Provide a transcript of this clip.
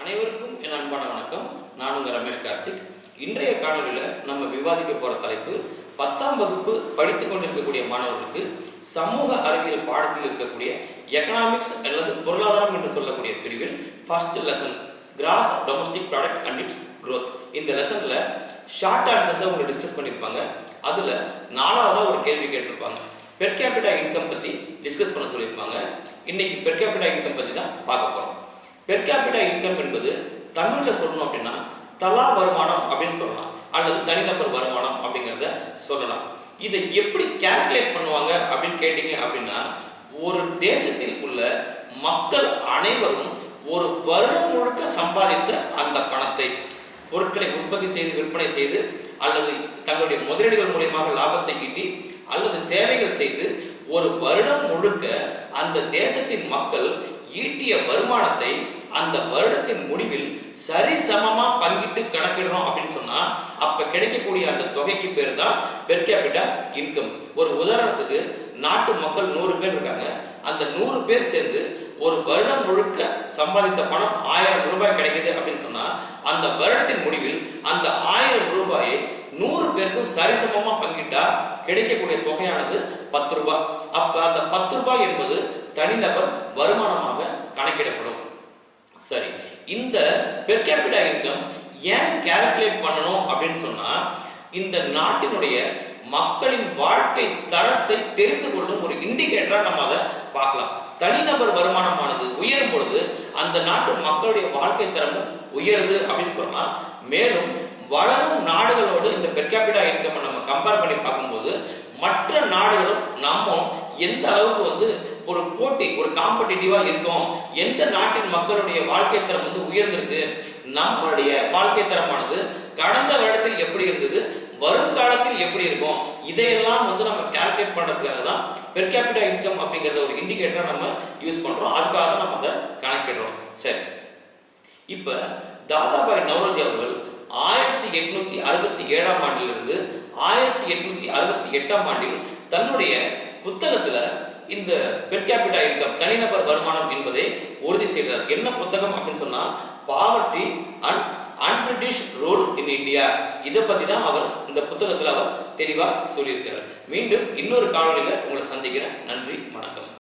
அனைவருக்கும் என் அன்பான வணக்கம். நான் உங்கள் ரமேஷ் கார்த்திக். இன்றைய காணொலியில் நம்ம விவாதிக்க போகிற தலைப்பு 10ஆம் வகுப்பு படித்து கொண்டிருக்கக்கூடிய மாணவர்களுக்கு சமூக அறிவியல் பாடத்தில் இருக்கக்கூடிய எக்கனாமிக்ஸ் அல்லது பொருளாதாரம் என்று சொல்லக்கூடிய பிரிவில் first lesson gross domestic product and it's growth. இந்த லெசனில் ஷார்ட் ஆன்சர்ஸை உங்களுக்கு டிஸ்கஸ் பண்ணியிருப்பாங்க. அதில் 4வதாக ஒரு கேள்வி கேட்டிருப்பாங்க. பெர் கேபிட்டா இன்கம் பற்றி டிஸ்கஸ் பண்ண சொல்லியிருப்பாங்க. இன்னைக்கு பெர் கேபிட்டா இன்கம் பற்றி தான் பார்க்க போகிறோம். பெர் கேபிட்டா இன்கம் என்பது தமிழில் சொல்லணும் அப்படின்னா தலா வருமானம் அப்படின்னு சொல்லலாம், அல்லது தனிநபர் வருமானம் அப்படிங்கிறத சொல்லலாம். இதை எப்படி கால்குலேட் பண்ணுவாங்க அப்படின்னு கேட்டீங்க அப்படின்னா, ஒரு தேசத்தில் உள்ள மக்கள் அனைவரும் ஒரு வருடம் முழுக்க சம்பாதித்த அந்த பணத்தை பொருட்களை உற்பத்தி செய்து விற்பனை செய்து அல்லது தங்களுடைய முதலீடுகள் மூலியமாக லாபத்தை ஈட்டி அல்லது சேவைகள் செய்து ஒரு வருடம் முழுக்க அந்த தேசத்தின் மக்கள் ஈட்டிய வருமானத்தை அந்த வருடத்தின் முடிவில் சரிசமமா பங்கிட்டு கணக்கிடுறோம் அப்படின்னு சொன்னா அப்ப கிடைக்கக்கூடிய அந்த தொகைக்கு பேர் தான் பெர் கேபிட்டா இன்கம். ஒரு உதாரணத்துக்கு நாட்டு மக்கள் 100 பேர் இருக்காங்க. அந்த 100 பேர் சேர்ந்து ஒரு வருடம் முழுக்க சம்பாதித்த பணம் 1000 ரூபாய் கிடைக்குது அப்படின்னு சொன்னா அந்த வருடத்தின் முடிவில் அந்த 1000 ரூபாயை 100 பேருக்கும் சரிசமமா பங்கிட்டா கிடைக்கக்கூடிய தொகையானது 10 ரூபாய். அப்ப அந்த 10 ரூபாய் என்பது தனிநபர் வருமானமாக கணக்கிடப்படும். சரி, இந்த பெர் கேபிட்டா இன்கம் ஏன் கால்குலேட் பண்ணணும் அப்படின்னு சொன்னா, இந்த நாட்டினுடைய மக்களின் வாழ்க்கை தரத்தை தெரிந்து கொள்ளும் ஒரு இண்டிகேட்டரா நம்ம அதை பார்க்கலாம். தனிநபர் வருமானமானது உயரும் பொழுது அந்த நாட்டு மக்களுடைய வாழ்க்கை தரமும் உயருது அப்படின்னு சொல்லலாம். மேலும் வளரும் நாடுகளோடு இந்த பெர் கேபிட்டா இன்கம் நம்ம கம்பேர் பண்ணி பார்க்கும்போது மற்ற நாடுகளும் நம்ம எந்த அளவுக்கு ஒரு போட்டி, ஒரு காம்படிட்டிவா இருக்கும், எந்த நாட்டின் மக்களுடைய வாழ்க்கை தரம் உயர்ந்திருக்கு, நம்மளுடைய வாழ்க்கை தரமானது கடந்த வருடத்தில் எப்படி இருந்தது, வரும் காலத்தில் எப்படி இருக்கும், இதையெல்லாம் நம்ம கால்குலேட் பண்றதுக்காக தான் பெர் கேபிட்டா இன்கம் அப்படிங்கறத ஒரு இண்டிகேட்டரா நம்ம யூஸ் பண்றோம். அதுக்காக தான் நம்ம அதை கணக்கிடுறோம். சரி, இப்ப தாதாபாய் நவ்ரோஜி அவர்கள் 1867ஆம் ஆண்டிலிருந்து 1868ஆம் ஆண்டில் தன்னுடைய புத்தகத்துல இந்த பெர் கேபிட்டா இன்கம் தனிநபர் வருமானம் என்பதை உறுதி செய்தார். என்ன புத்தகம் அப்படின்னு சொன்னா, poverty and unBritish rule in India. இதை பத்தி தான் அவர் இந்த புத்தகத்துல அவர் தெளிவா சொல்லியிருக்காரு. மீண்டும் இன்னொரு காணொலியில உங்களை சந்திக்கிறேன். நன்றி, வணக்கம்.